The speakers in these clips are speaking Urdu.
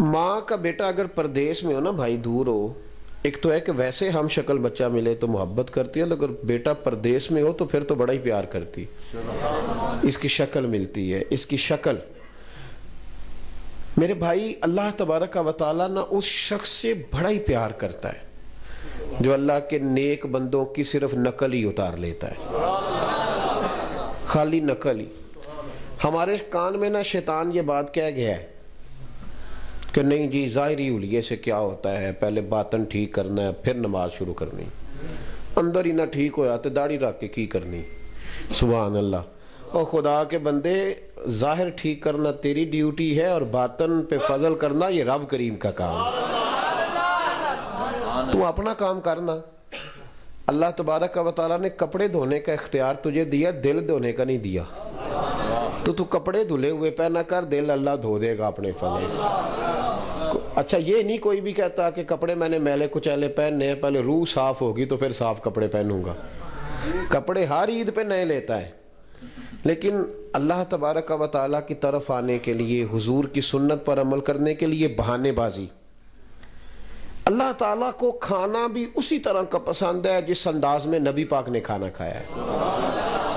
ماں کا بیٹا اگر پردیس میں ہو نا بھائی، دور ہو، ایک تو ہے کہ ویسے ہم شکل بچہ ملے تو محبت کرتی ہے، اگر بیٹا پردیس میں ہو تو پھر تو بڑا ہی پیار کرتی، اس کی شکل ملتی ہے، اس کی شکل۔ میرے بھائی، اللہ تبارک و تعالیٰ نہ اس شخص سے بڑا ہی پیار کرتا ہے جو اللہ کے نیک بندوں کی صرف نقل ہی اتار لیتا ہے، خالی نقل ہی۔ ہمارے کان میں نہ شیطان یہ بات کہہ گیا ہے کہ نہیں جی ظاہری حلیے سے کیا ہوتا ہے، پہلے باطن ٹھیک کرنا ہے پھر نماز شروع کرنی، اندر ہی نہ ٹھیک ہو جاتے داڑھی رکھ کے کی کرنی۔ سبحان اللہ۔ اور خدا کے بندے، ظاہر ٹھیک کرنا تیری ڈیوٹی ہے اور باطن پہ فضل کرنا یہ رب کریم کا کام ہے۔ تو اپنا کام کرنا۔ اللہ تبارک و تعالیٰ نے کپڑے دھونے کا اختیار تجھے دیا، دل دھونے کا نہیں دیا، تو کپڑے دھلے ہوئے پہنا کر، دل اللہ دھو دے گا اپنے فضل سے۔ اچھا یہ نہیں کوئی بھی کہتا کہ کپڑے میں نے میلے کچیلے پہننے ہیں، پہلے روح صاف ہوگی تو پھر صاف کپڑے پہنوں گا۔ کپڑے ہر عید پہ نئے لیتا ہے، لیکن اللہ تبارک و تعالیٰ کی طرف آنے کے لیے، حضور کی سنت پر عمل کرنے کے لیے بہانے بازی۔ اللہ تعالیٰ کو کھانا بھی اسی طرح کا پسند ہے جس انداز میں نبی پاک نے کھانا کھایا ہے۔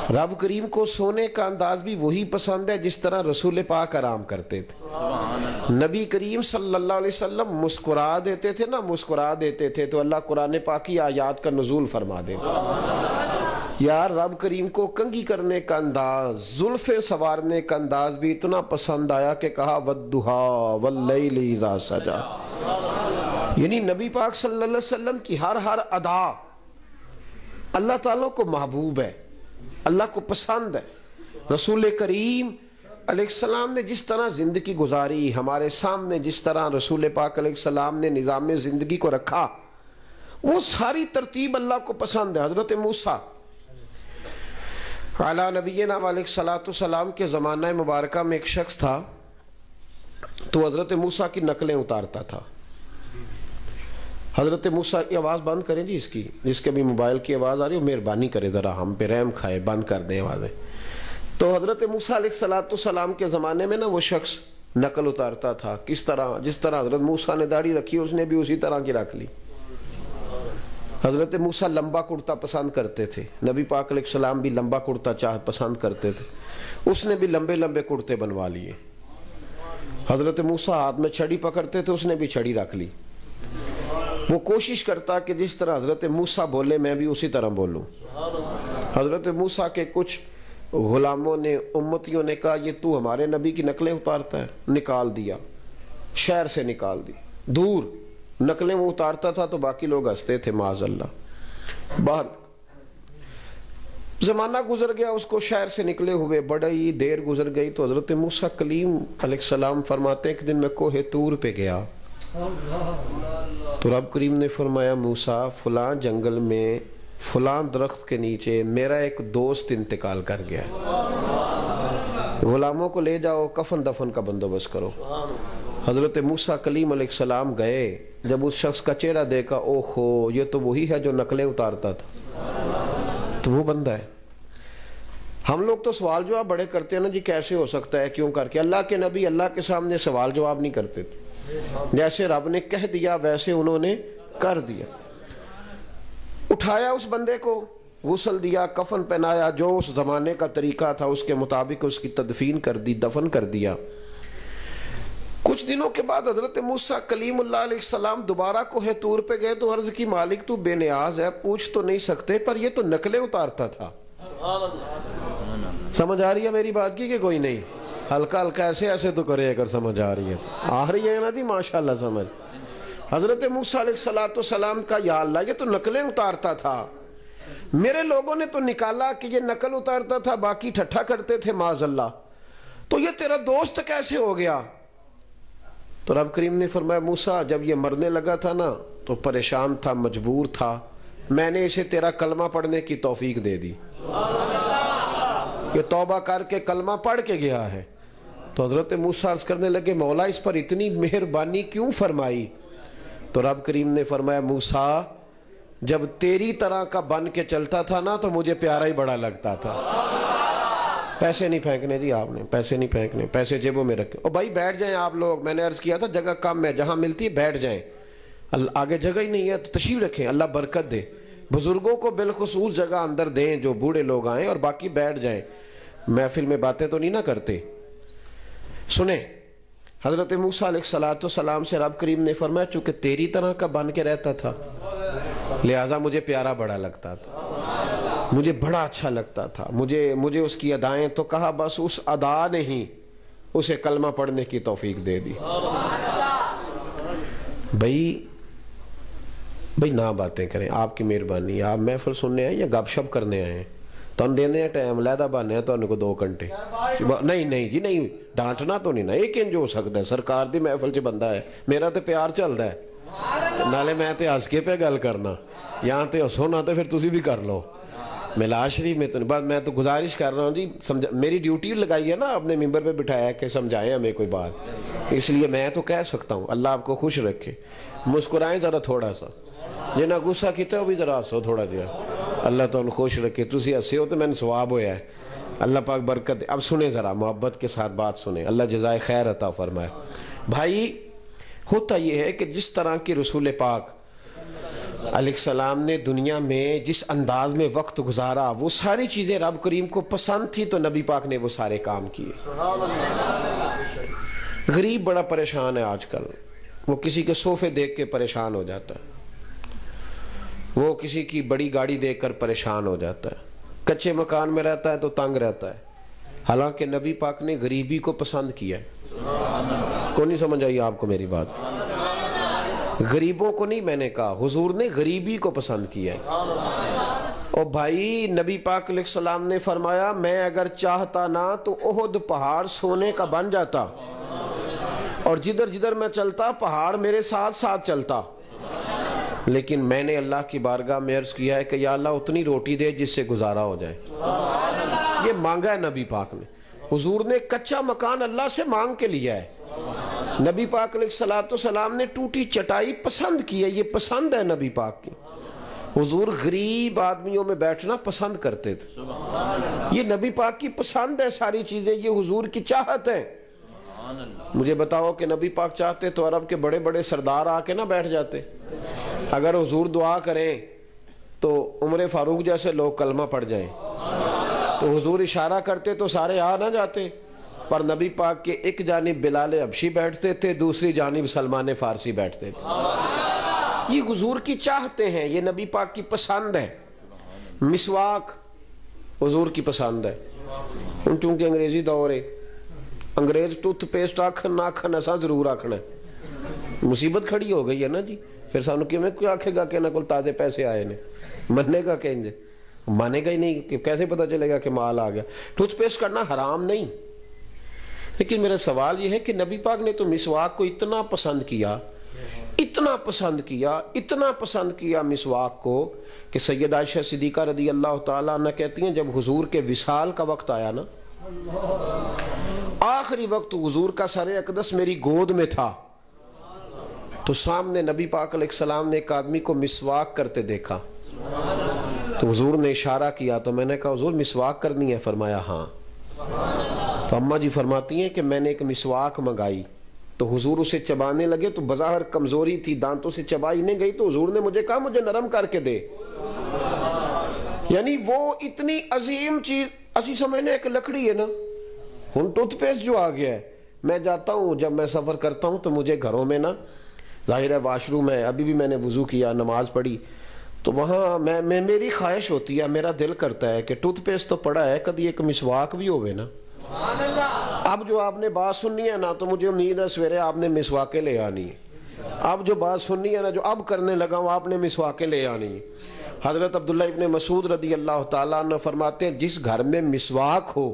رب کریم کو سونے کا انداز بھی وہی پسند ہے جس طرح رسول پاک آرام کرتے تھے۔ نبی کریم صلی اللہ علیہ وسلم مسکرا دیتے تھے نا، مسکرا دیتے تھے تو اللہ قرآن پاک کی آیات کا نزول فرما دیتے۔ یار رب کریم کو کنگھی کرنے کا انداز، زلفیں سوارنے کا انداز بھی اتنا پسند آیا کہ کہا وَالضُّحَىٰ وَاللَّيْلِ اِذَا سَجَىٰ۔ یعنی نبی پاک صلی اللہ علیہ وسلم کی ہر ادا اللہ تعالیٰ کو محبوب ہے، اللہ کو پسند ہے۔ رسول کریم علیہ السلام نے جس طرح زندگی گزاری، ہمارے سامنے جس طرح رسول پاک علیہ السلام نے نظام زندگی کو رکھا، وہ ساری ترتیب اللہ کو پسند ہے۔ حضرت موسیٰ علی نبینا علیہ السلام کے زمانہ مبارکہ میں ایک شخص تھا، تو حضرت موسیٰ کی نقلیں اتارتا تھا۔ حضرت موسیٰ کی آواز بند کریں جی، اس کی جس کے بھی موبائل کی آواز آ رہی ہو مہربانی کرے ذرا ہم پہ رحم کھائے، بند کر دیں آوازیں۔ تو حضرت موسیٰ علیہ السلام کے زمانے میں نا وہ شخص نقل اتارتا تھا، کس طرح، جس طرح حضرت موسیٰ نے داڑھی رکھی اس نے بھی اسی طرح کی رکھ لی۔ حضرت موسیٰ لمبا کرتا پسند کرتے تھے، نبی پاک علیہ السلام بھی لمبا کرتا پسند کرتے تھے، اس نے بھی لمبے لمبے کرتے بنوا لیے۔ حضرت موسیٰ ہاتھ میں چھڑی پکڑتے تھے، اس نے بھی چھڑی رکھ لی۔ وہ کوشش کرتا کہ جس طرح حضرت موسیٰ بولے میں بھی اسی طرح بولوں۔ حضرت موسیٰ کے کچھ غلاموں نے، امتیوں نے کہا یہ تو ہمارے نبی کی نقلیں اتارتا ہے، نکال دیا، شہر سے نکال دی، دور نقلیں وہ اتارتا تھا تو باقی لوگ ہنستے تھے معاذ اللہ۔ باہر زمانہ گزر گیا، اس کو شہر سے نکلے ہوئے بڑی دیر گزر گئی تو حضرت موسیٰ کلیم علیہ السلام فرماتے ہیں کہ دن میں کوہ طور پہ گیا تو رب کریم نے فرمایا موسیٰ فلاں جنگل میں فلاں درخت کے نیچے میرا ایک دوست انتقال کر گیا، غلاموں کو لے جاؤ، کفن دفن کا بندوبست کرو۔ حضرت موسیٰ کلیم علیہ السلام گئے، جب اس شخص کا چہرہ دیکھا، اوہو یہ تو وہی ہے جو نقلیں اتارتا تھا، تو وہ بندہ ہے۔ ہم لوگ تو سوال جواب بڑے کرتے ہیں نا جی، کیسے ہو سکتا ہے، کیوں کر کے۔ اللہ کے نبی اللہ کے سامنے سوال جواب نہیں کرتے تھے، جیسے رب نے کہہ دیا ویسے انہوں نے کر دیا۔ اٹھایا اس بندے کو، غسل دیا، کفن پہنایا، جو اس زمانے کا طریقہ تھا اس کے مطابق اس کی تدفین کر دی، دفن کر دیا۔ کچھ دنوں کے بعد حضرت موسیٰ کلیم اللہ علیہ السلام دوبارہ کوہ طور پہ گئے تو عرض کی مالک تو بے نیاز ہے، پوچھ تو نہیں سکتے پر یہ تو نقلیں اتارتا تھا۔ سمجھ آ رہی ہے میری بات کی کہ کوئی نہیں؟ ہلکا ہلکا ایسے ایسے تو کرے اگر سمجھ آ رہی ہے تو آ رہی ہے نا جی، ماشاءاللہ سمجھ۔ حضرت موسیٰ علیہ السلام کا یا اللہ یہ تو نقلیں اتارتا تھا، میرے لوگوں نے تو نکالا کہ یہ نقل اتارتا تھا، باقی ٹھٹھا کرتے تھے معاذ اللہ، تو یہ تیرا دوست کیسے ہو گیا؟ تو رب کریم نے فرمایا موسیٰ جب یہ مرنے لگا تھا نا تو پریشان تھا، مجبور تھا، میں نے اسے تیرا کلمہ پڑھنے کی توفیق دے دی، یہ توبہ کر کے کلمہ پڑھ کے گیا ہے۔ تو حضرت موسیٰ عرض کرنے لگے مولا اس پر اتنی مہربانی کیوں فرمائی؟ تو رب کریم نے فرمایا موسیٰ جب تیری طرح کا بن کے چلتا تھا نا تو مجھے پیارا ہی بڑا لگتا تھا، پیسے نہیں پھینکنے جی، آپ نے پیسے نہیں پھینکنے، پیسے جیبوں میں رکھے. اور بھائی بیٹھ جائیں آپ لوگ، میں نے عرض کیا تھا جگہ کم ہے، جہاں ملتی ہے بیٹھ جائیں. آگے جگہ ہی نہیں ہے تو تشریف رکھیں، اللہ برکت دے. بزرگوں کو بالخصوص جگہ اندر دیں جو بوڑھے لوگ آئیں، اور باقی بیٹھ جائیں. محفل میں باتیں تو نہیں نہ کرتے. سنیں، حضرت موسیٰ علیہ السلام سے رب کریم نے فرمایا چونکہ تیری طرح کا بن کے رہتا تھا لہٰذا مجھے پیارا بڑا لگتا تھا، مجھے بڑا اچھا لگتا تھا، مجھے اس کی ادائیں، تو کہا بس اس ادا نے ہی اسے کلمہ پڑھنے کی توفیق دے دی. بھئی نہ باتیں کریں، آپ کی مہربانی. آپ محفل سننے آئے یا گپ شپ کرنے آئے ہیں؟ تو ہم دینے ہیں ٹائم علیحدہ بانے ہیں تو انہوں کو 2 گھنٹے. نہیں جی نہیں، ڈانٹنا تو نہیں نا، ایک انج ہو سکتا ہے. سرکار دی محفل چ بندہ ہے، میرا تو پیار چلتا ہے، نالے میں تے ہس کے پہ گل کرنا، یہاں تے ہسو نہ تے پھر تسی بھی کر لو. ملا شریف میں تو بس میں تو گزارش کر رہا ہوں جی، میری ڈیوٹی لگائی ہے نا، اپنے ممبر پہ بٹھایا ہے کہ سمجھائیں ہمیں کوئی بات، اس لیے میں تو کہہ سکتا ہوں. اللہ آپ کو خوش رکھے. مسکرائیں ذرا تھوڑا سا، جنہیں غصہ کیتا ہے وہ بھی ذرا ہسو تھوڑا جہا. اللہ تو انہوں خوش رکھے. تسی ہسے ہو تو میں نے ثواب ہویا ہے. اللہ پاک برکت دے. اب سنیں ذرا محبت کے ساتھ بات سنیں، اللہ جزائے خیر عطا فرمائے. بھائی ہوتا یہ ہے کہ جس طرح کی رسول پاک علیہ السلام نے دنیا میں جس انداز میں وقت گزارا، وہ ساری چیزیں رب کریم کو پسند تھی تو نبی پاک نے وہ سارے کام کیے. غریب بڑا پریشان ہے آج کل، وہ کسی کے صوفے دیکھ کے پریشان ہو جاتا ہے، وہ کسی کی بڑی گاڑی دیکھ کر پریشان ہو جاتا ہے، کچے مکان میں رہتا ہے تو تنگ رہتا ہے. حالانکہ نبی پاک نے غریبی کو پسند کیا ہے. کو نہیں سمجھ آئی آپ کو میری بات؟ غریبوں کو نہیں میں نے کہا، حضور نے غریبی کو پسند کیا ہے. اور بھائی نبی پاک علیہ السلام نے فرمایا میں اگر چاہتا نہ تو احد پہاڑ سونے کا بن جاتا، اور جدھر جدھر میں چلتا پہاڑ میرے ساتھ ساتھ چلتا. لیکن میں نے اللہ کی بارگاہ میں عرض کیا ہے کہ یا اللہ اتنی روٹی دے جس سے گزارا ہو جائے. یہ مانگا ہے نبی پاک نے. حضور نے کچا مکان اللہ سے مانگ کے لیا ہے. نبی پاک علیہ السلام نے ٹوٹی چٹائی پسند کی ہے، یہ پسند ہے نبی پاک کی. حضور غریب آدمیوں میں بیٹھنا پسند کرتے تھے، یہ نبی پاک کی پسند ہے. ساری چیزیں یہ حضور کی چاہت ہے. مجھے بتاؤ کہ نبی پاک چاہتے تو عرب کے بڑے بڑے سردار آ کے نہ بیٹھ جاتے. اگر حضور دعا کریں تو عمر فاروق جیسے لوگ کلمہ پڑھ جائیں، تو حضور اشارہ کرتے تو سارے آ نہ جاتے. پر نبی پاک کے ایک جانب بلال حبشی بیٹھتے تھے، دوسری جانب سلمان فارسی بیٹھتے تھے. یہ حضور کی چاہتے ہیں، یہ نبی پاک کی پسند ہے. مسواک حضور کی پسند ہے. چونکہ انگریزی دور ہے، انگریز ٹوتھ پیسٹ آکھن نہ آکھن ایسا ضرور آکھنا ہے. مصیبت کھڑی ہو گئی ہے نا جی. پھر سانو کیوں آکھے گا کہ نہ کل تازے پیسے آئے نے، مننے گا کہ مانے گا ہی نہیں، کہ کیسے پتہ چلے گا کہ مال آ گیا. ٹوتھ پیسٹ کرنا حرام نہیں، لیکن میرا سوال یہ ہے کہ نبی پاک نے تو مسواک کو اتنا پسند کیا، اتنا پسند کیا، اتنا پسند کیا مسواک کو کہ سیدہ عائشہ صدیقہ رضی اللہ تعالیٰ عنہ کہتی ہیں جب حضور کے وصال کا وقت آیا نا، آخری وقت حضور کا سر اقدس میری گود میں تھا، تو سامنے نبی پاک علیہ السلام نے ایک آدمی کو مسواک کرتے دیکھا. تو حضور نے اشارہ کیا تو میں نے کہا حضور مسواک کرنی ہے؟ فرمایا ہاں. تو اماں جی فرماتی ہیں کہ میں نے ایک مسواک منگائی تو حضور اسے چبانے لگے تو بظاہر کمزوری تھی، دانتوں سے چبائی نہیں گئی، تو حضور نے مجھے کہا مجھے نرم کر کے دے. یعنی وہ اتنی عظیم چیز اسی سمجھنے ایک لکڑی ہے نا. ہن ٹوتھ پیسٹ جو آ گیا ہے، میں جاتا ہوں جب میں سفر کرتا ہوں تو مجھے گھروں میں نا ظاہر ہے واش روم ہے، ابھی بھی میں نے وضو کیا نماز پڑھی تو وہاں میری خواہش ہوتی ہے، میرا دل کرتا ہے کہ ٹوتھ پیسٹ تو پڑا ہے، کدی ایک مسواک بھی ہوئے نا. اب جو آپ نے بات سننی ہے نا تو مجھے امید ہے سویرے آپ نے مسواکیں لے آنی ہے. اب جو بات سننی ہے نا جو اب کرنے لگا ہوں آپ نے مسواکیں لے آنی ہے. حضرت عبداللہ ابن مسعود رضی اللہ تعالیٰ عنہ فرماتے ہیں جس گھر میں مسواک ہو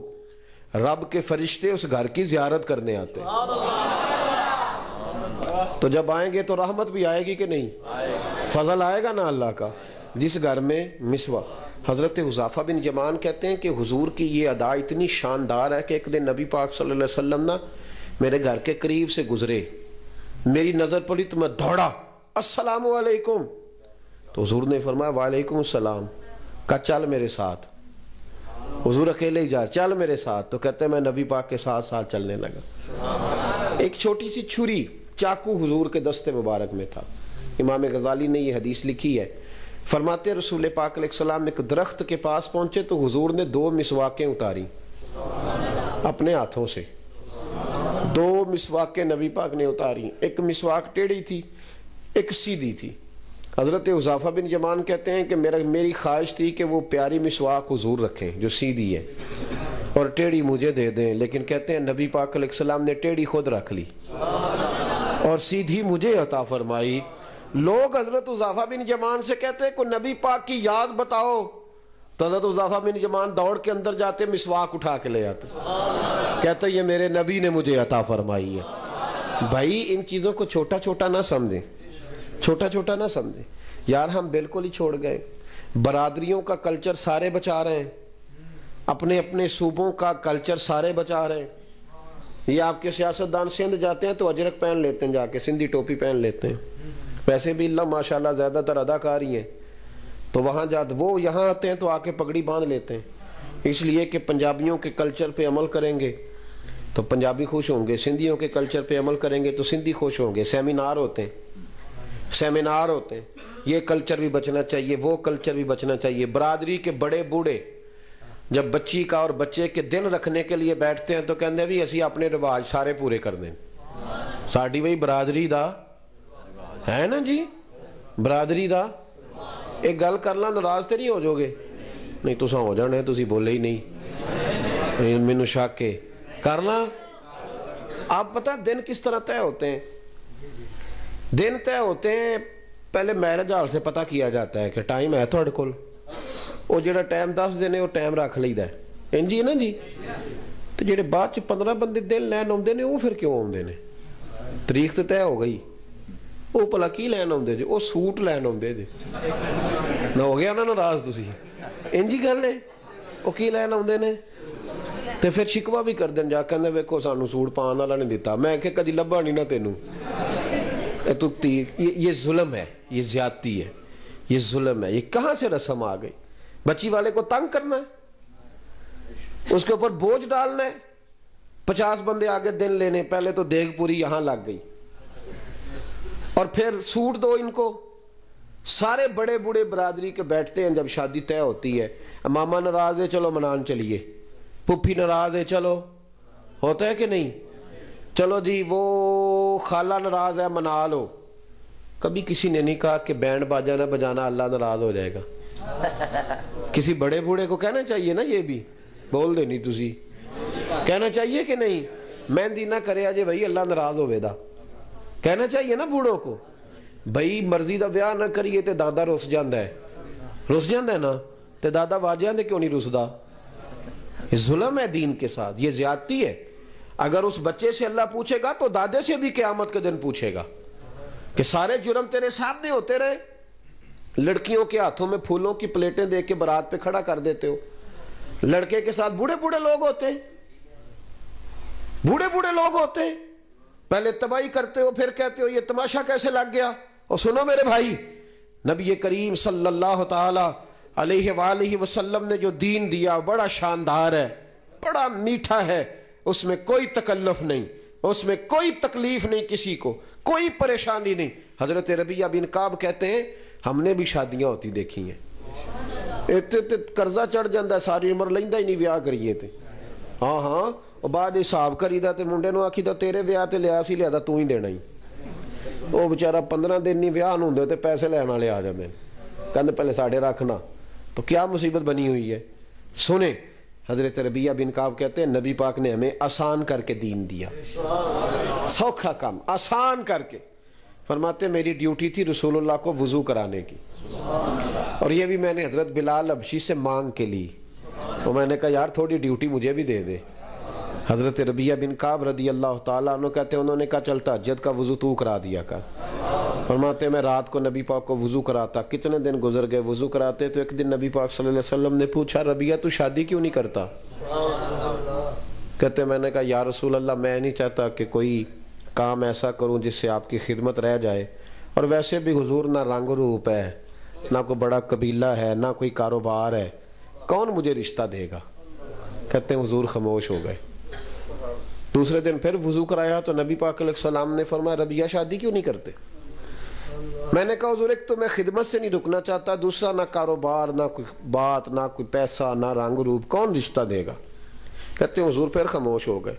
رب کے فرشتے اس گھر کی زیارت کرنے آتے ہیں. تو جب آئیں گے تو رحمت بھی آئے گی کہ نہیں؟ فضل آئے گا نا اللہ کا. جس گھر میں مسواک. حضرت حذیفہ بن یمان کہتے ہیں کہ حضور کی یہ ادا اتنی شاندار ہے کہ ایک دن نبی پاک صلی اللہ علیہ وسلم نا میرے گھر کے قریب سے گزرے، میری نظر پڑی تو میں دوڑا السلام علیکم، تو حضور نے فرمایا وعلیکم السلام، کہا چل میرے ساتھ. حضور اکیلے ہی جا رہے, چل میرے ساتھ. تو کہتے ہیں میں نبی پاک کے ساتھ ساتھ چلنے لگا. ایک چھوٹی سی چھری چاقو حضور کے دستے مبارک میں تھا. امام غزالی نے یہ حدیث لکھی ہے, فرماتے رسول پاک علیہ السلام ایک درخت کے پاس پہنچے تو حضور نے 2 مسواکیں اتاری اپنے ہاتھوں سے. 2 مسواکیں نبی پاک نے اتاری, ایک مسواک ٹیڑھی تھی ایک سیدھی تھی. حضرت حذیفہ بن یمان کہتے ہیں کہ میری خواہش تھی کہ وہ پیاری مسواک حضور رکھیں جو سیدھی ہے اور ٹیڑھی مجھے دے دیں, لیکن کہتے ہیں نبی پاک علیہ السلام نے ٹیڑھی خود رکھ لی اور سیدھی مجھے عطا فرمائی. لوگ حضرت حذیفہ بن یمان سے کہتے ہیں کوئی نبی پاک کی یاد بتاؤ, تو حضرت حذیفہ بن یمان دوڑ کے اندر جاتے مسواک اٹھا کے لے آتے, کہتے یہ میرے نبی نے مجھے عطا فرمائی ہے. بھائی ان چیزوں کو چھوٹا چھوٹا نہ سمجھیں, چھوٹا چھوٹا نہ سمجھیں یار. ہم بالکل ہی چھوڑ گئے. برادریوں کا کلچر سارے بچا رہے ہیں, اپنے اپنے صوبوں کا کلچر سارے بچا رہے ہیں. یہ آپ کے سیاستدان سندھ جاتے ہیں تو اجرک پہن لیتے ہیں, جا کے سندھی ٹوپی پہن لیتے ہیں. ویسے بھی اللہ ماشاءاللہ زیادہ تر اداکار ہی ہیں, تو وہاں جاتے, وہ یہاں آتے ہیں تو آ کے پگڑی باندھ لیتے ہیں. اس لیے کہ پنجابیوں کے کلچر پہ عمل کریں گے تو پنجابی خوش ہوں گے, سندھیوں کے کلچر پہ عمل کریں گے تو سندھی خوش ہوں گے. سیمینار ہوتے ہیں, یہ کلچر بھی بچنا چاہیے, وہ کلچر بھی بچنا چاہیے. برادری کے بڑے بوڑھے جب بچی کا اور بچے کے دن رکھنے کے لیے بیٹھتے ہیں تو کہتے ہیں بھی اسی اپنے رواج سارے پورے کر دیں. ساڈی وہی برادری دا ہے نا جی, برادری دا. ایک گل کرنا ناراض تے نہیں ہو جو گے؟ نہیں تساں ہو جانا, تسی بولے ہی نہیں, مینوں شک ہے. کرنا. آپ پتہ دن کس طرح طے ہوتے ہیں؟ دن طے ہوتے ہیں پہلے میرج ہال سے پتہ کیا جاتا ہے کہ ٹائم ہے تھوڑے کول, وہ جڑا ٹائم 10 دن ہے وہ ٹائم رکھ لیدا ہے, انجی ہے نا جی. تو جڑے بعد چ 15 بندے دن لین آتے ہیں وہ پھر کیوں آتے ہیں؟ تاریخ تو طے ہو گئی, وہ بھلا کی لین آتے جی؟ وہ سوٹ لین آتے جی. نہ ہو گیا نا ناراض تسی؟ انجی گل ہے, وہ کی لین آتے ہیں تو پھر شکوا بھی کر دیں جا کے, ویکھو سانو سوٹ پان والا نہیں دیتا. میں کہ کدی لبھا نہیں نا تینوں. یہ ظلم ہے, یہ زیادتی ہے, یہ ظلم ہے. یہ کہاں سے رسم آ گئی؟ بچی والے کو تنگ کرنا ہے, اس کے اوپر بوجھ ڈالنا ہے. 50 بندے آگے دن لینے, پہلے تو دیگ پوری یہاں لگ گئی اور پھر سوٹ دو ان کو. سارے بڑے بوڑھے برادری کے بیٹھتے ہیں جب شادی طے ہوتی ہے. ماما ناراض ہے چلو منان چلیے, پھپھی ناراض ہے چلو, ہوتا ہے کہ نہیں؟ چلو جی وہ خالہ ناراض ہے منا لو. کبھی کسی نے نہیں کہا کہ بینڈ باجا نہ بجانا اللہ ناراض ہو جائے گا. کسی بڑے بوڑھے کو کہنا چاہیے نا, یہ بھی بول دے نہیں تسی, کہنا چاہیے کہ نہیں؟ مہندی نہ کرے آجے بھائی اللہ ناراض ہوئے دا, کہنا چاہیے نا بوڑھوں کو. بھائی مرضی دا بیاہ نہ کریے تے دادا رس جاندہ ہے نا, تے دادا واجہ دے کیوں نہیں رس دا؟ یہ ظلم ہے دین کے ساتھ, یہ زیادتی ہے. اگر اس بچے سے اللہ پوچھے گا تو دادے سے بھی قیامت کے دن پوچھے گا کہ سارے جرم تیرے سامنے ہوتے رہے. لڑکیوں کے ہاتھوں میں پھولوں کی پلیٹیں دے کے برات پہ کھڑا کر دیتے ہو. لڑکے کے ساتھ بوڑھے بوڑھے لوگ ہوتے ہیں, پہلے تباہی کرتے ہو پھر کہتے ہو یہ تماشا کیسے لگ گیا. اور سنو میرے بھائی, نبی کریم صلی اللہ تعالی علیہ وآلہ وسلم نے جو دین دیا بڑا شاندار ہے, بڑا میٹھا ہے. اس میں کوئی تکلف نہیں, اس میں کوئی تکلیف نہیں, کسی کو کوئی پریشانی نہیں. حضرت ربیعہ بن کعب کہتے ہیں ہم نے بھی شادیاں ہوتی دیکھی ہیں, قرضہ چڑھ جاندہ ہے ساری عمر لیندہ ہی نہیں ویاہ کریے تھے. ہاں اور بعد حساب کری دا تے منڈے نو آکھی دا تیرے ویاہ تے لیا سی لیا دا تو ہی دینا ہی. وہ بیچارہ 15 دن نہیں ویاہ نوں دے تے پیسے لینا لے آ جاندے ہیں, کہندے پہلے ساڑھے رکھنا. تو کیا مصیبت بنی ہوئی ہے. سنیں حضرت ربیعہ بن کعب کہتے ہیں نبی پاک نے ہمیں آسان کر کے دین دیا, سوکھا کام آسان کر کے. فرماتے میری ڈیوٹی تھی رسول اللہ کو وضو کرانے کی, اور یہ بھی میں نے حضرت بلال حبشی سے مانگ کے لی. تو میں نے کہا یار تھوڑی ڈیوٹی مجھے بھی دے دے. حضرت ربیعہ بن کعب رضی اللہ تعالیٰ عنہ کہتے ہیں انہوں نے کہا چل تہجد کا وضو تو کرا دیا کر. فرماتے میں رات کو نبی پاک کو وضو کراتا. کتنے دن گزر گئے وضو کراتے, تو ایک دن نبی پاک صلی اللہ علیہ وسلم نے پوچھا ربیعہ تو شادی کیوں نہیں کرتا؟ کہتے میں نے کہا یا رسول اللہ میں نہیں چاہتا کہ کوئی کام ایسا کروں جس سے آپ کی خدمت رہ جائے, اور ویسے بھی حضور نہ رنگ روپ ہے, نہ کوئی بڑا قبیلہ ہے, نہ کوئی کاروبار ہے, کون مجھے رشتہ دے گا؟ کہتے ہیں حضور خاموش ہو گئے. دوسرے دن پھر وضو کرایا تو نبی پاک علیہ السلام نے فرمایا ربیہ شادی کیوں نہیں کرتے؟ میں نے کہا حضور ایک تو میں خدمت سے نہیں رکنا چاہتا، دوسرا نہ کاروبار، نہ کوئی بات، نہ کوئی پیسہ، نہ رنگ روپ، کون رشتہ دے گا؟ کہتے ہیں حضور پھر خاموش ہو گئے.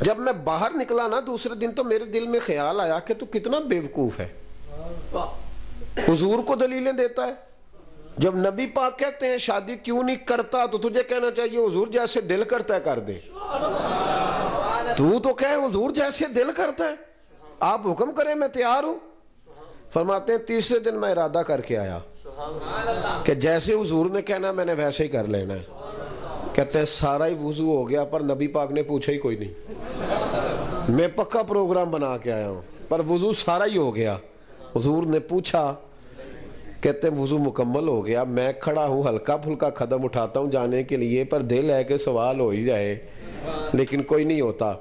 جب میں باہر نکلا نا دوسرے دن تو میرے دل میں خیال آیا کہ تو کتنا بیوقوف ہے، حضور کو دلیلیں دیتا ہے. جب نبی پاک کہتے ہیں شادی کیوں نہیں کرتا تو تجھے کہنا چاہیے حضور جیسے دل کرتا ہے کر دے. تو کہے حضور جیسے دل کرتا ہے، آپ حکم کریں میں تیار ہوں. فرماتے ہیں تیسرے دن میں ارادہ کر کے آیا کہ جیسے حضور نے کہنا میں نے ویسے ہی کر لینا ہے. کہتے ہیں سارا ہی وضو ہو گیا پر نبی پاک نے پوچھا ہی کوئی نہیں. میں پکا پروگرام بنا کے آیا ہوں پر وضو سارا ہی ہو گیا. حضور نے پوچھا، کہتے ہیں وضو مکمل ہو گیا، میں کھڑا ہوں ہلکا پھلکا قدم اٹھاتا ہوں جانے کے لیے پر دل ہے کہ سوال ہو ہی جائے لیکن کوئی نہیں ہوتا.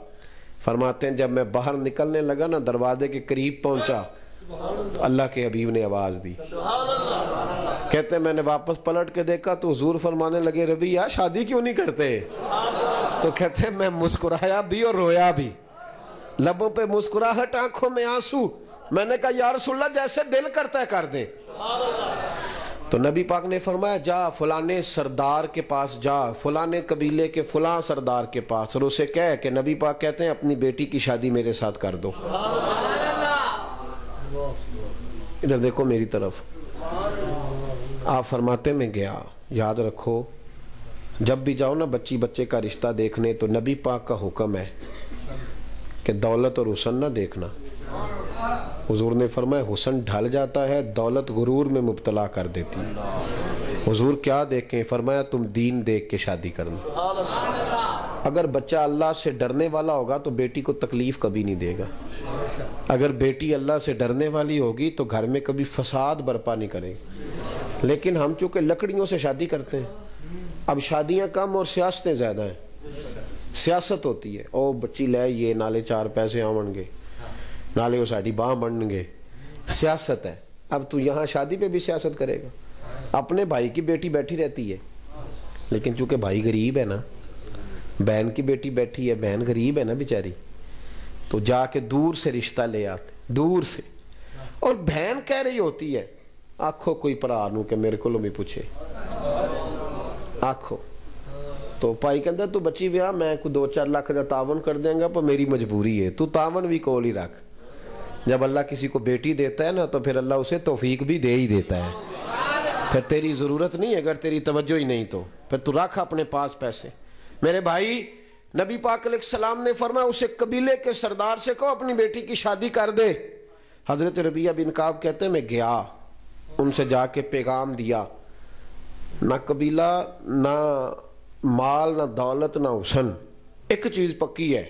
فرماتے ہیں جب میں باہر نکلنے لگا نا دروازے کے قریب پہنچا تو اللہ کے حبیب نے آواز دی. کہتے ہیں میں نے واپس پلٹ کے دیکھا تو حضور فرمانے لگے ربیہ شادی کیوں نہیں کرتے؟ تو کہتے ہیں میں مسکرایا بھی اور رویا بھی، لبوں پہ مسکراہٹ آنکھوں میں آنسو. میں نے کہا یا رسول اللہ جیسے دل کرتا ہے کر دے. تو نبی پاک نے فرمایا جا فلانے سردار کے پاس جا، فلانے قبیلے کے فلاں سردار کے پاس، اور اسے کہہ کہ نبی پاک کہتے ہیں اپنی بیٹی کی شادی میرے ساتھ کر دو. ادھر دیکھو میری طرف. آپ فرماتے میں گیا. یاد رکھو جب بھی جاؤ نا بچے کا رشتہ دیکھنے تو نبی پاک کا حکم ہے کہ دولت اور حسن نہ دیکھنا. حضور نے فرمایا حسن ڈھل جاتا ہے، دولت غرور میں مبتلا کر دیتی ہے. حضور کیا دیکھیں؟ فرمایا تم دین دیکھ کے شادی کرنا. اگر بچہ اللہ سے ڈرنے والا ہوگا تو بیٹی کو تکلیف کبھی نہیں دے گا. اگر بیٹی اللہ سے ڈرنے والی ہوگی تو گھر میں کبھی فساد برپا نہیں کرے گی. لیکن ہم چونکہ لکڑیوں سے شادی کرتے ہیں، اب شادیاں کم اور سیاستیں زیادہ ہیں. سیاست ہوتی ہے، او بچی لے یہ نالے 4 پیسے آون گے، نالے وہ ساڑی باں بنن گے. سیاست ہے. اب تو یہاں شادی پہ بھی سیاست کرے گا. اپنے بھائی کی بیٹی بیٹھی رہتی ہے لیکن چونکہ بھائی غریب ہے نا، بہن کی بیٹی بیٹھی ہے، بہن غریب ہے نا بیچاری، تو جا کے دور سے رشتہ لے آتے، دور سے. اور بہن کہہ رہی ہوتی ہے آکھو کوئی پرا نو کہ میرے کو بھی پوچھے آکھو. تو پائی کہندا تو بچی ویا میں کوئی 2-4 لاکھ دا تعاون کر دیں گا پر میری مجبوری ہے. تو تعاون بھی کول ہی رکھ. جب اللہ کسی کو بیٹی دیتا ہے نا تو پھر اللہ اسے توفیق بھی دے ہی دیتا ہے. پھر تیری ضرورت نہیں، اگر تیری توجہ ہی نہیں تو پھر تو رکھ اپنے پاس پیسے. میرے بھائی نبی پاک علیہ السلام نے فرمایا اسے قبیلے کے سردار سے کہو اپنی بیٹی کی شادی کر دے. حضرت ربیہ بن کعب کہتے ہیں میں گیا، ان سے جا کے پیغام دیا. نہ قبیلہ، نہ مال، نہ دولت، نہ حسن، ایک چیز پکی ہے.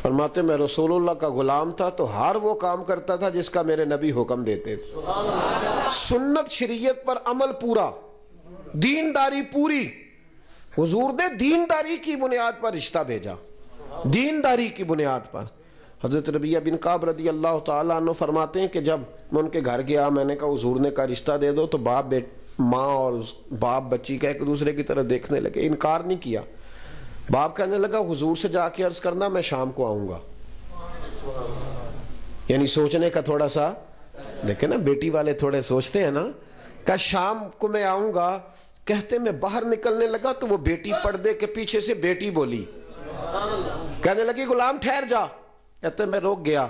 فرماتے میں رسول اللہ کا غلام تھا تو ہر وہ کام کرتا تھا جس کا میرے نبی حکم دیتے تھے. سنت شریعت پر عمل پورا، دینداری پوری. حضور نے دینداری کی بنیاد پر رشتہ بھیجا، دینداری کی بنیاد پر. حضرت ربیہ بن کعب رضی اللہ تعالیٰ عنہ فرماتے ہیں کہ جب میں ان کے گھر گیا میں نے کہا حضور نے کہا رشتہ دے دو تو ماں اور باپ بچی کا ایک دوسرے کی طرف دیکھنے لگے. انکار نہیں کیا. باپ کہنے لگا حضور سے جا کے عرض کرنا میں شام کو آؤں گا. یعنی سوچنے کا تھوڑا سا دیکھیں نا، بیٹی والے تھوڑے سوچتے ہیں نا. کہا شام کو میں آؤں گا. کہتے میں باہر نکلنے لگا تو وہ بیٹی پردے کے پیچھے سے بیٹی بولی، کہنے لگی غلام ٹھہر جا. کہتے میں روک گیا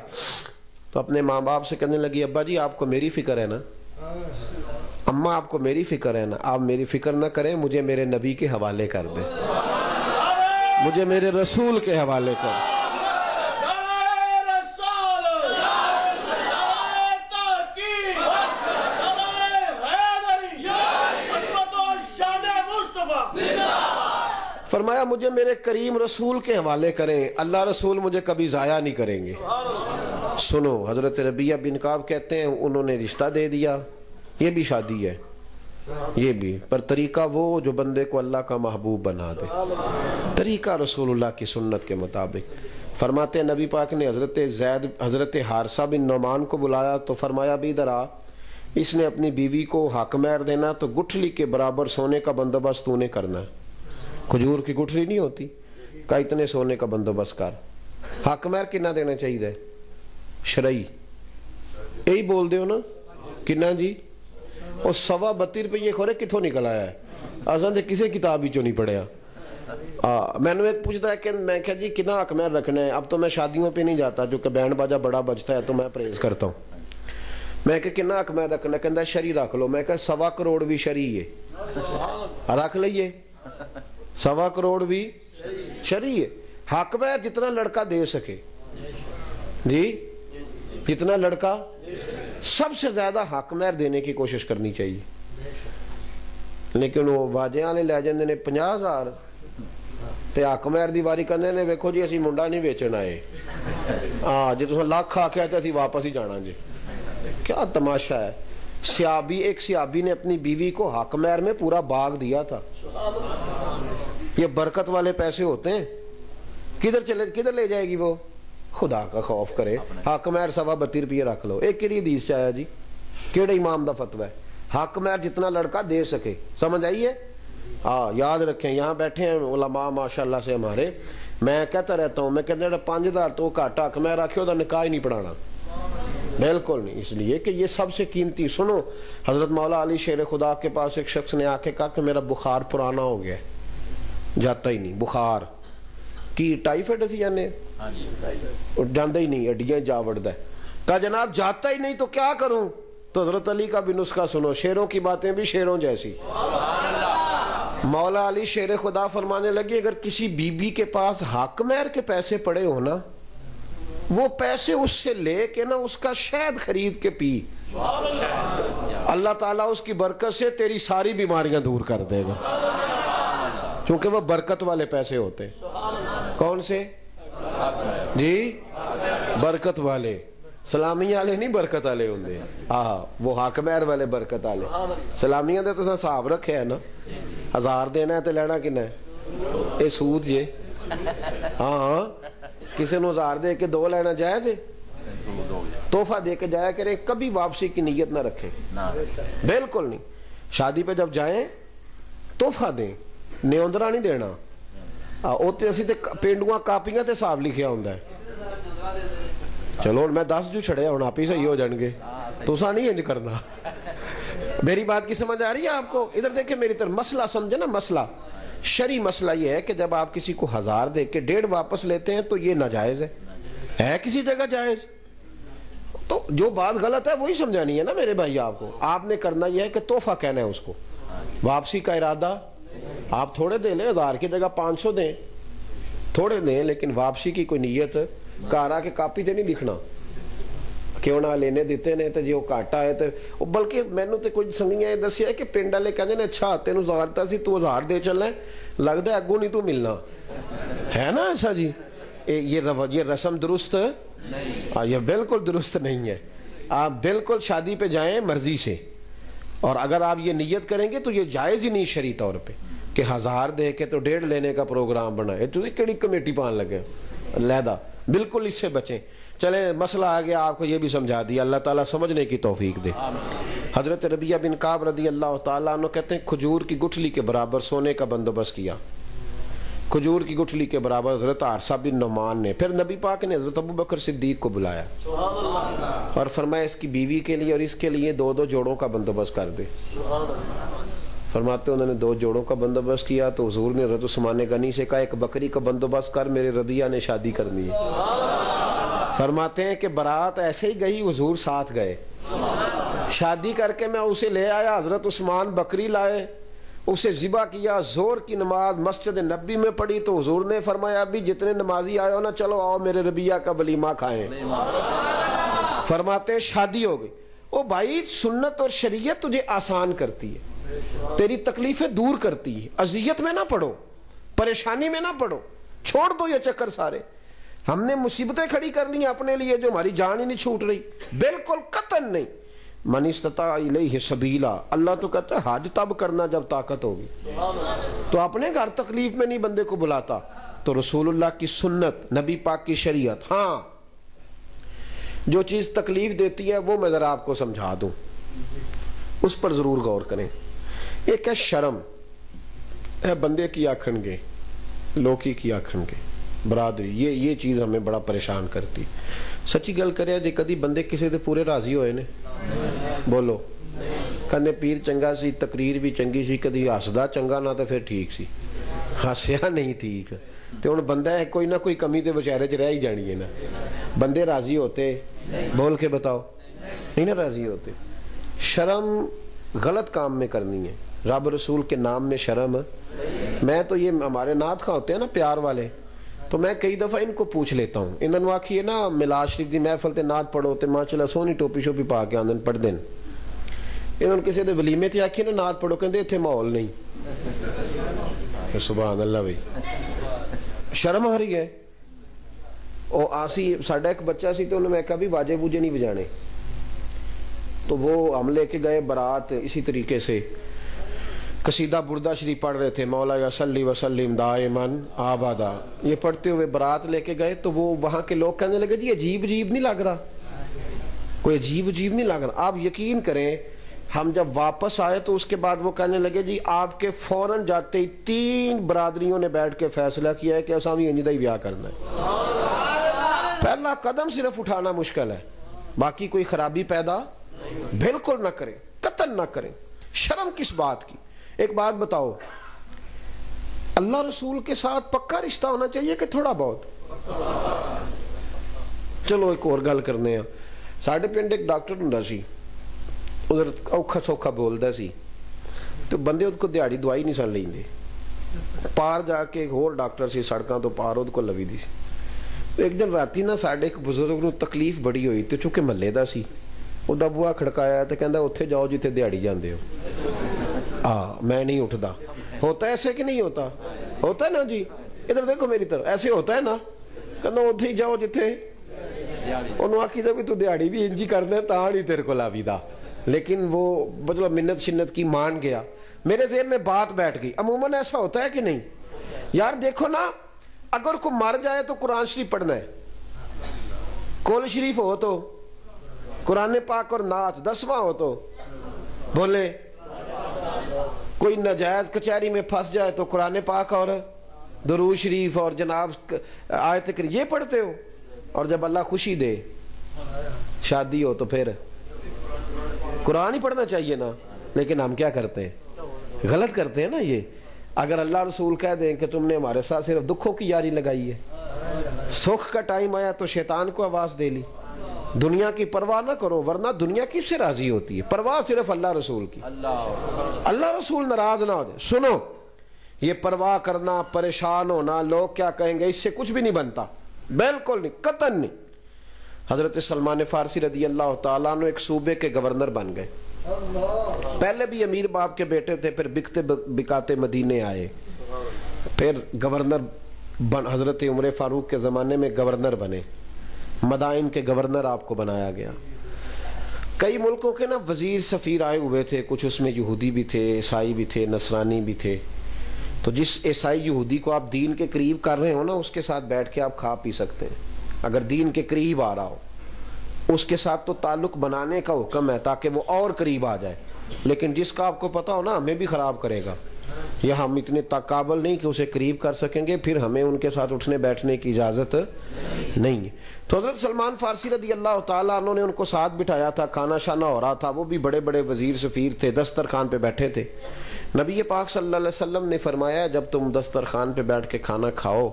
تو اپنے ماں باپ سے کہنے لگی ابا جی آپ کو میری فکر ہے نا، اماں آپ کو میری فکر ہے نا، آپ میری فکر نہ کریں، مجھے میرے نبی کے حوالے کر دیں، مجھے میرے رسول کے حوالے کر. فرمایا مجھے میرے کریم رسول کے حوالے کریں، اللہ رسول مجھے کبھی ضائع نہیں کریں گے. سنو حضرت ربیہ بن کعب کہتے ہیں انہوں نے رشتہ دے دیا. یہ بھی شادی ہے، یہ بھی، پر طریقہ وہ جو بندے کو اللہ کا محبوب بنا دے، طریقہ رسول اللہ کی سنت کے مطابق. فرماتے ہیں نبی پاک نے حضرت حارثہ بن نعمان کو بلایا تو فرمایا بھی ادھر آ، اس نے اپنی بیوی کو حق مہر دینا تو گٹھلی کے برابر سونے کا بندوبست تو نے کرنا ہے. کھجور کی گٹھلی نہیں ہوتی کہ اتنے سونے کا بندوبست کر. حق مہر کنا دینا چاہیے؟ شرعی یہی بول دیو نا کنا جی. اور 32 روپیے کھورے کتوں نکل آیا ہے؟ اصل تو کسی کتاب ہی چوں نہیں پڑھیا. میں نے ایک پوچھتا ہے کہ میں کہا جی کتنا حق مہر رکھنا ہے. اب تو میں شادیوں پہ نہیں جاتا جو کہ بینڈ باجا بڑا بجتا ہے تو میں پرہیز کرتا ہوں. میں کہ کتنا حق مہر رکھنا ہے؟ کہتا ہے شرعی رکھ لو. میں کہا 1.25 کروڑ بھی شرعی ہے, رکھ لئیے. 1.25 کروڑ بھی شرعی ہے. حق مہر جتنا لڑکا دے سکے جی, جتنا لڑکا, سب سے زیادہ حق مہر دینے کی کوشش کرنی چاہیے. لیکن وہ واجے والے لے جاندے نے 50,000 تے حق مہر دی واری کہندے نے ویکھو جی اسی منڈا نہیں ویچن آئے, ہاں جی تساں لاکھ آکھیا تے اسی واپس ہی جانا جی. کیا تماشا ہے. ایک صحابی نے اپنی بیوی کو حق مہر میں پورا باغ دیا تھا. یہ برکت والے پیسے ہوتے ہیں. کدھر لے جائے گی وہ؟ خدا کا خوف کرے. حق مہر 32 روپیے رکھ لو. ایک کیڑی حدیث چ آیا جی, کیڑے امام دا فتوی ہے؟ حق مہر جتنا لڑکا دے سکے. سمجھ آئیے؟ ہاں یاد رکھیں. یہاں بیٹھے ہیں علماء ماشاءاللہ سے ہمارے, میں کہتا رہتا ہوں, میں کہتا ہوں 5,000 تو گھٹ حق مہر رکھے دا نکاح ہی نہیں پڑھانا, بالکل نہیں. اس لیے کہ یہ سب سے قیمتی. سنو, حضرت مولا علی شیر خدا کے پاس ایک شخص نے آ کے کہا کہ میرا بخار پرانا ہو گیا, جاتا ہی نہیں. بخار کی ٹائیفائڈ تھی جانے جاندہ ہی نہیں, ہڈیاں جا وڑدا ہے. کہا جناب جاتا ہی نہیں تو کیا کروں؟ تو حضرت علی کا بھی نسخہ سنو, شیروں کی باتیں بھی شیروں جیسی. مولا علی شیر خدا فرمانے لگے اگر کسی بی بی کے پاس حق مہر کے پیسے پڑے ہو نا, وہ پیسے اس سے لے کے نا اس کا شہد خرید کے پی, اللہ تعالیٰ اس کی برکت سے تیری ساری بیماریاں دور کر دے گا, کیونکہ وہ برکت والے پیسے ہوتے ہیں. کون سے جی؟ برکت والے. سلامی والے نہیں برکت والے ہوندے, وہ حق مہر والے برکت والے. سلامیاں دے تو حساب رکھے ہے نا, 1000 دینا ہے تو لینا کنا ہے؟ یہ سود جے. ہاں کسی نو 1000 دے کے 2 لینا جائز ہے؟ تحفہ دے کے جایا کریں, کبھی واپسی کی نیت نہ رکھیں, بالکل نہیں. شادی پہ جب جائیں تحفہ دیں, نیوندرا نہیں دینا. اوتے اسی تے پینڈواں کاپیاں تے حساب لکھیا ہوندا ہے. چلو میں 10 جو چھڑے ہوں آپ ہی صحیح ہو جان گے, تو اسا نہیں انج کرنا. میری بات کی سمجھ آ رہی ہے آپ کو؟ ادھر دیکھیں میری طرف. مسئلہ سمجھے نا, مسئلہ شرعی مسئلہ یہ ہے کہ جب آپ کسی کو 1000 دے کے 1.5 واپس لیتے ہیں تو یہ ناجائز ہے کسی جگہ جائز. تو جو بات غلط ہے وہی سمجھانی ہے نا میرے بھائی. آپ کو آپ نے کرنا یہ ہے کہ تحفہ کہنا ہے اس کو, واپسی کا ارادہ. آپ تھوڑے دے لیں, 1000 کی جگہ 500 دیں, تھوڑے دیں, لیکن واپسی کی کوئی نیت کارا کے کاپی تے نہیں لکھنا کیوں نہ لینے دیتے نے تو جو کاٹا ہے تو. بلکہ مینو تو کچھ سنگیاں دسیا ہے کہ پنڈ والے کہتے ہیں اچھا تینوں 1000 تا سی, تو 1000 دے چلنا ہے, لگتا ہے اگوں نہیں تو ملنا ہے نا ایسا جی. یہ رسم درست یہ بالکل درست نہیں ہے. آپ بالکل شادی پہ جائیں مرضی سے, اور اگر آپ یہ نیت کریں گے تو یہ جائز ہی نہیں شرعی طور پہ کہ 1000 دے کے تو 1.5 لینے کا پروگرام بنائے. تو کیڑی کمیٹی پان لگے علیحدہ, بالکل اس سے بچیں. چلیں مسئلہ آ گیا, آپ کو یہ بھی سمجھا دیا, اللہ تعالیٰ سمجھنے کی توفیق دے. حضرت ربیعہ بن کعب رضی اللہ تعالیٰ عنہ کہتے ہیں کھجور کی گٹھلی کے برابر سونے کا بندوبست کیا. کھجور کی گٹھلی کے برابر حضرت حارثہ بن نعمان نے. پھر نبی پاک نے حضرت ابوبکر صدیق کو بلایا اور فرمایا اس کی بیوی کے لیے اور اس کے لیے 2 جوڑوں کا بندوبست کر دے. فرماتے انہوں نے 2 جوڑوں کا بندوبست کیا تو حضور نے حضرت عثمان غنی سے کہا 1 بکری کا بندوبست کر, میرے ربیعہ نے شادی کرنی ہے. فرماتے ہیں کہ برات ایسے ہی گئی, حضور ساتھ گئے, شادی کر کے میں اسے لے آیا. حضرت عثمان بکری لائے, اسے ذبح کیا, زور کی نماز مسجد نبی میں پڑھی تو حضور نے فرمایا ابھی جتنے نمازی آئے ہو نا چلو آؤ میرے ربیعہ کا ولیمہ کھائیں. فرماتے ہیں شادی ہو گئی. او بھائی سنت اور شریعت تجھے آسان کرتی ہے, تیری تکلیفیں دور کرتی ہے. اذیت میں نہ پڑو, پریشانی میں نہ پڑو, چھوڑ دو یہ چکر سارے. ہم نے مصیبتیں کھڑی کر لی اپنے لیے جو ہماری جان ہی نہیں چھوٹ رہی, بالکل قطعاً نہیں. من استطاع الیہ سبیلا, اللہ تو کہتا ہے حج تب کرنا جب طاقت ہوگی. تو اپنے گھر تکلیف میں نہیں بندے کو بلاتا. تو رسول اللہ کی سنت, نبی پاک کی شریعت, ہاں جو چیز تکلیف دیتی ہے وہ میں ذرا آپ کو سمجھا دوں, اس پر ضرور غور کریں. ایک ہے شرم, اے بندے کی آکھن گے لوکی کی آکھن گے برادری یہ چیز ہمیں بڑا پریشان کرتی سچی گل کرے جی کدی بندے کسی دے پورے راضی ہوئے نے بولو کہنے پیر چنگا سی تقریر بھی چنگی سی کدی ہسدا چنگا نہ تو پھر ٹھیک سی ہسیا نہیں ٹھیک تو ہن بندہ ہے کوئی نہ کوئی کمی تے بیچارے چ رہ ہی جانی ہے نا بندے راضی ہوتے بول کے بتاؤ نہیں نا راضی ہوتے شرم غلط کام میں کرنی ہے رب رسول کے نام میں شرم میں تو یہ ہمارے نعت خواں ہوتے ہیں نا پیار والے تو میں کئی دفعہ ان کو پوچھ لیتا ہوں انہوں نے آکھی ہے نا میلاد شریف دی محفل تے نعت پڑھو تے ماشاءاللہ سونی ٹوپی شوپی پا کے آندن پڑھ دین انہوں نے کسی دے ولیمے تے آکھی نا نعت پڑھو کہندے اتھے ماحول نہیں سبحان اللہ بھائی شرم آ رہی ہے او آسی ساڈا ایک بچہ سی تو انہوں نے میں کہا بھی واجے بوجے نہیں بجانے تو وہ ہم لے کے گئے برات اسی طریقے سے قصیدہ بردہ شریف پڑھ رہے تھے مولا یا صلی وسلم دائماً آبادا یہ پڑھتے ہوئے برات لے کے گئے تو وہ وہاں کے لوگ کہنے لگے جی عجیب نہیں لگ رہا کوئی عجیب نہیں لگ رہا آپ یقین کریں ہم جب واپس آئے تو اس کے بعد وہ کہنے لگے جی آپ کے فوراً جاتے ہی 3 برادریوں نے بیٹھ کے فیصلہ کیا ہے کہ اسامی انجدہ ہی بیاہ کرنا ہے پہلا قدم صرف اٹھانا مشکل ہے باقی کوئی خرابی پیدا بالکل نہ کریں قطعاً نہ کریں شرم کس بات کی ایک بات بتاؤ اللہ رسول کے ساتھ پکا رشتہ ہونا چاہیے کہ تھوڑا بہت چلو ایک اور گل کرنے ہیں ساڑھے پنڈ ایک ڈاکٹر ہوندا سی ادھر اوکھا سوکھا بولدا سی تو بندے اس کو دیہڑی دوائی نہیں سن لیندے پار جا کے ایک اور ڈاکٹر سی سڑکاں تو پار اس کو لوی دی سی ایک دن راتی نا ساڑھے ایک بزرگ نو تکلیف بڑی ہوئی تو چونکہ محلے دا سی وہ دا بوا کھڑکایا تو کہندا اتھے جاؤ جتھے دیہڑی جاندے ہو میں نہیں اٹھدا ہوتا ہے ایسے کہ نہیں ہوتا ہے نا جی ادھر دیکھو میری طرف ایسے ہوتا ہے نا کہنا اتھے ہی جاؤ جتھے انہوں آکھی دا بھی تو دیہڑی بھی انجی کرنا ہے تاں نہیں تیرے کو لاوی دا لیکن وہ مطلب منت شنت کی مان گیا میرے ذہن میں بات بیٹھ گئی عموماً ایسا ہوتا ہے کہ نہیں یار دیکھو نا اگر کوئی مر جائے تو قرآن شریف پڑھنا ہے کول شریف ہو تو قرآن پاک اور نعت 10واں ہو تو بولے کوئی ناجائز کچہری میں پھنس جائے تو قرآن پاک اور درود شریف اور جناب آیت کریم یہ پڑھتے ہو اور جب اللہ خوشی دے شادی ہو تو پھر قرآن ہی پڑھنا چاہیے نا لیکن ہم کیا کرتے ہیں غلط کرتے ہیں نا یہ اگر اللہ رسول کہہ دیں کہ تم نے ہمارے ساتھ صرف دکھوں کی یاری لگائی ہے سکھ کا ٹائم آیا تو شیطان کو آواز دے لی دنیا کی پرواہ نہ کرو ورنہ دنیا کس سے راضی ہوتی ہے پرواہ صرف اللہ رسول کی اللہ رسول ناراض نہ ہو جائے سنو یہ پرواہ کرنا پریشان ہونا لوگ کیا کہیں گے اس سے کچھ بھی نہیں بنتا بالکل نہیں قطعاً نہیں حضرت سلمان فارسی رضی اللہ تعالیٰ عنہ ایک صوبے کے گورنر بن گئے پہلے بھی امیر باپ کے بیٹے تھے پھر بکتے بکاتے مدینے آئے پھر گورنر حضرت عمر فاروق کے زمانے میں گورنر بنے مدائن کے گورنر آپ کو بنایا گیا کئی ملکوں کے نا وزیر سفیر آئے ہوئے تھے کچھ اس میں یہودی بھی تھے عیسائی بھی تھے نصرانی بھی تھے تو جس عیسائی یہودی کو آپ دین کے قریب کر رہے ہو نا اس کے ساتھ بیٹھ کے آپ کھا پی سکتے ہیں اگر دین کے قریب آ رہا ہو اس کے ساتھ تو تعلق بنانے کا حکم ہے تاکہ وہ اور قریب آ جائے لیکن جس کا آپ کو پتا ہو نا ہمیں بھی خراب کرے گا یا ہم اتنے قابل نہیں کہ اسے قریب کر سکیں گے پھر ہمیں ان کے ساتھ اٹھنے بیٹھنے کی اجازت نہیں ہے تو حضرت سلمان فارسی رضی اللہ تعالیٰ عنہ نے ان کو ساتھ بٹھایا تھا کھانا شانا ہو رہا تھا وہ بھی بڑے بڑے وزیر سفیر تھے دسترخوان پہ بیٹھے تھے نبی پاک صلی اللہ علیہ وسلم نے فرمایا جب تم دسترخوان پہ بیٹھ کے کھانا کھاؤ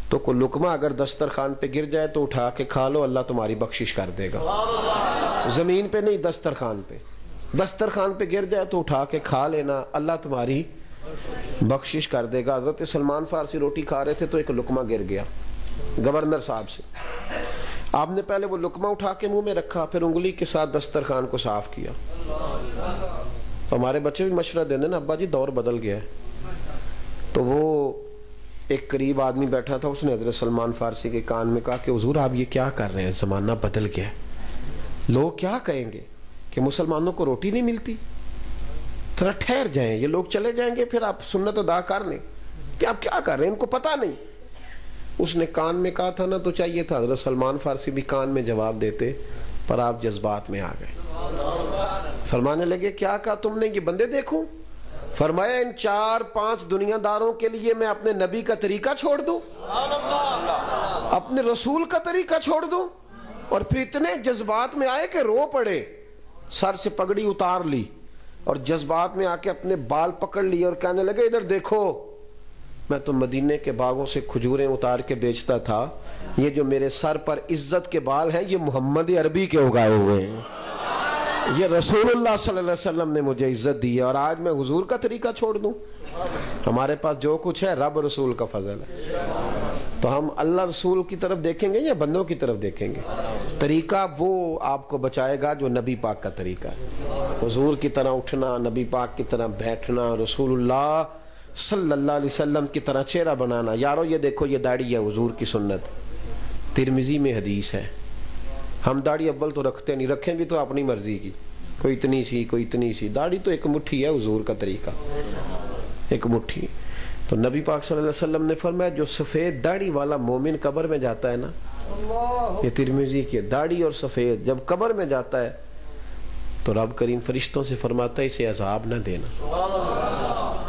تو کوئی لقمہ اگر دسترخوان پہ گر جائے تو اٹھا کے کھا لو اللہ تمہاری بخشش کر دے گا زمین پہ نہیں دسترخوان پہ دسترخوان پہ گر جائے تو اٹھا کے کھا لینا اللہ تمہاری بخشش کر دے گا حضرت سلمان فارسی روٹی کھا رہے تھے تو ایک لقمہ گر گیا گورنر صاحب سے آپ نے پہلے وہ لقمہ اٹھا کے منہ میں رکھا پھر انگلی کے ساتھ دسترخوان کو صاف کیا ہمارے بچے بھی مشورہ دیں نا ابا جی دور بدل گیا ہے تو وہ ایک قریب آدمی بیٹھا تھا اس نے حضرت سلمان فارسی کے کان میں کہا کہ حضور آپ یہ کیا کر رہے ہیں زمانہ بدل گیا ہے لوگ کیا کہیں گے کہ مسلمانوں کو روٹی نہیں ملتی تھوڑا ٹھہر جائیں یہ لوگ چلے جائیں گے پھر آپ سنت ادا کر لیں کہ آپ کیا کر رہے ہیں ان کو پتہ نہیں اس نے کان میں کہا تھا نا تو چاہیے تھا حضرت سلمان فارسی بھی کان میں جواب دیتے پر آپ جذبات میں آ گئے فرمانے لگے کیا کہا تم نے یہ بندے دیکھو فرمایا ان 4-5 دنیا داروں کے لیے میں اپنے نبی کا طریقہ چھوڑ دوں، اپنے رسول کا طریقہ چھوڑ دوں؟ اور پھر اتنے جذبات میں آئے کہ رو پڑے، سر سے پگڑی اتار لی اور جذبات میں آ کے اپنے بال پکڑ لیے اور کہنے لگے ادھر دیکھو، میں تو مدینے کے باغوں سے کھجوریں اتار کے بیچتا تھا، یہ جو میرے سر پر عزت کے بال ہیں یہ محمد عربی کے اگائے ہوئے ہیں، یہ رسول اللہ صلی اللہ علیہ وسلم نے مجھے عزت دی ہے، اور آج میں حضور کا طریقہ چھوڑ دوں؟ ہمارے پاس جو کچھ ہے رب رسول کا فضل ہے، تو ہم اللہ رسول کی طرف دیکھیں گے یا بندوں کی طرف دیکھیں گے؟ طریقہ وہ آپ کو بچائے گا جو نبی پاک کا طریقہ ہے، حضور کی طرح اٹھنا، نبی پاک کی طرح بیٹھنا، رسول اللہ صلی اللہ علیہ وسلم کی طرح چہرہ بنانا۔ یارو یہ دیکھو یہ داڑھی ہے حضور کی سنت، ترمذی میں حدیث ہے۔ ہم داڑھی اول تو رکھتے نہیں، رکھیں بھی تو اپنی مرضی کی، کوئی اتنی سی کوئی اتنی سی، داڑھی تو ایک مٹھی ہے حضور کا طریقہ، ایک مٹھی۔ تو نبی پاک صلی اللہ علیہ وسلم نے فرمایا جو سفید داڑھی والا مومن قبر میں جاتا ہے نا، یہ ترمذی کی داڑھی اور سفید جب قبر میں جاتا ہے تو رب کریم فرشتوں سے فرماتا ہے اسے عذاب نہ دینا،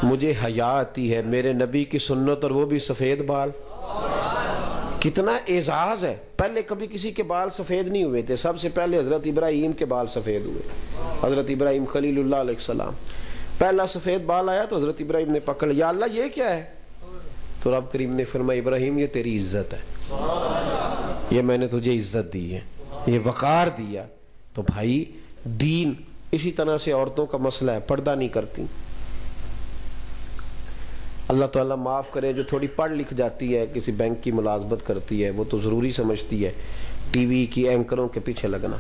مجھے حیا آتی ہے، میرے نبی کی سنت اور وہ بھی سفید بال۔ کتنا اعزاز ہے، پہلے کبھی کسی کے بال سفید نہیں ہوئے تھے، سب سے پہلے حضرت ابراہیم کے بال سفید ہوئے، حضرت ابراہیم خلیل اللہ علیہ السلام، پہلا سفید بال آیا تو حضرت ابراہیم نے پکڑ لیا، اللہ یہ کیا ہے؟ تو رب کریم نے فرمایا ابراہیم یہ تیری عزت ہے، یہ میں نے تجھے عزت دی ہے، یہ وقار دیا۔ تو بھائی دین اسی طرح سے عورتوں کا مسئلہ ہے، پردہ نہیں کرتی، اللہ تعالیٰ معاف کرے، جو تھوڑی پڑھ لکھ جاتی ہے، کسی بینک کی ملازمت کرتی ہے، وہ تو ضروری سمجھتی ہے ٹی وی کی اینکروں کے پیچھے لگنا۔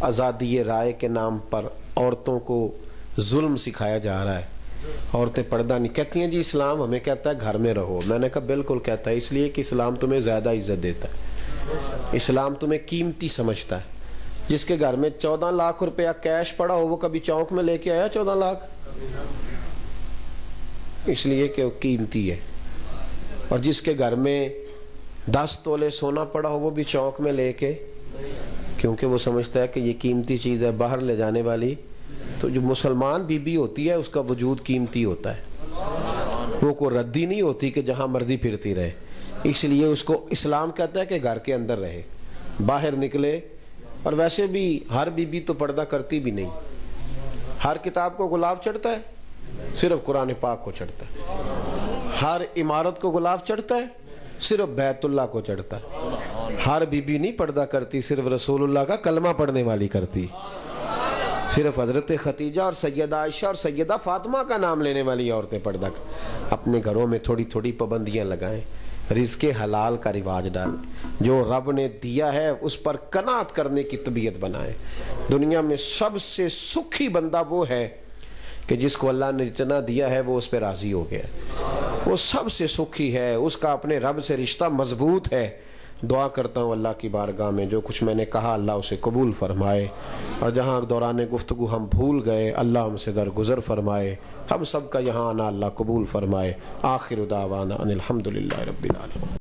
آزادی رائے کے نام پر عورتوں کو ظلم سکھایا جا رہا ہے، عورتیں پردہ نہیں، کہتی ہیں جی اسلام ہمیں کہتا ہے گھر میں رہو، میں نے کہا بالکل کہتا ہے، اس لیے کہ اسلام تمہیں زیادہ عزت دیتا ہے، اسلام تمہیں قیمتی سمجھتا ہے۔ جس کے گھر میں 14 لاکھ روپیہ کیش پڑا ہو وہ کبھی چونک میں لے کے آیا 14 لاکھ؟ اس لیے کہ وہ قیمتی ہے۔ اور جس کے گھر میں 10 تولے سونا پڑا ہو وہ بھی چونک میں لے کے، کیونکہ وہ سمجھتا ہے کہ یہ قیمتی چیز ہے باہر لے جانے والی۔ تو جو مسلمان بی بی ہوتی ہے اس کا وجود قیمتی ہوتا ہے، وہ کوئی ردی نہیں ہوتی کہ جہاں مرضی پھرتی رہے، اس لیے اس کو اسلام کہتا ہے کہ گھر کے اندر رہے، باہر نکلے۔ اور ویسے بھی ہر بی بی تو پردہ کرتی بھی نہیں، ہر کتاب کو گلاب چڑھتا ہے، صرف قرآن پاک کو چڑھتا ہے، ہر عمارت کو گلاب چڑھتا ہے، صرف بیت اللہ کو چڑھتا ہے، ہر بی بی نہیں پردہ کرتی، صرف رسول اللہ کا کلمہ پڑھنے والی کرتی، صرف حضرت ختیجہ اور سیدہ عائشہ اور سیدہ فاطمہ کا نام لینے والی عورتیں پردہ کریں۔ اپنے گھروں میں تھوڑی تھوڑی پابندیاں لگائیں، رزق حلال کا رواج ڈالیں، جو رب نے دیا ہے اس پر قناعت کرنے کی طبیعت بنائیں۔ دنیا میں سب سے سکھی بندہ وہ ہے کہ جس کو اللہ نے اتنا دیا ہے وہ اس پہ راضی ہو گیا، وہ سب سے سکھی ہے، اس کا اپنے رب سے رشتہ مضبوط ہے۔ دعا کرتا ہوں اللہ کی بارگاہ میں جو کچھ میں نے کہا اللہ اسے قبول فرمائے، اور جہاں دوران گفتگو ہم بھول گئے اللہ ہم سے درگزر فرمائے، ہم سب کا یہاں آنا اللہ قبول فرمائے۔ آخر دعوانا ان الحمدللہ رب العالمین۔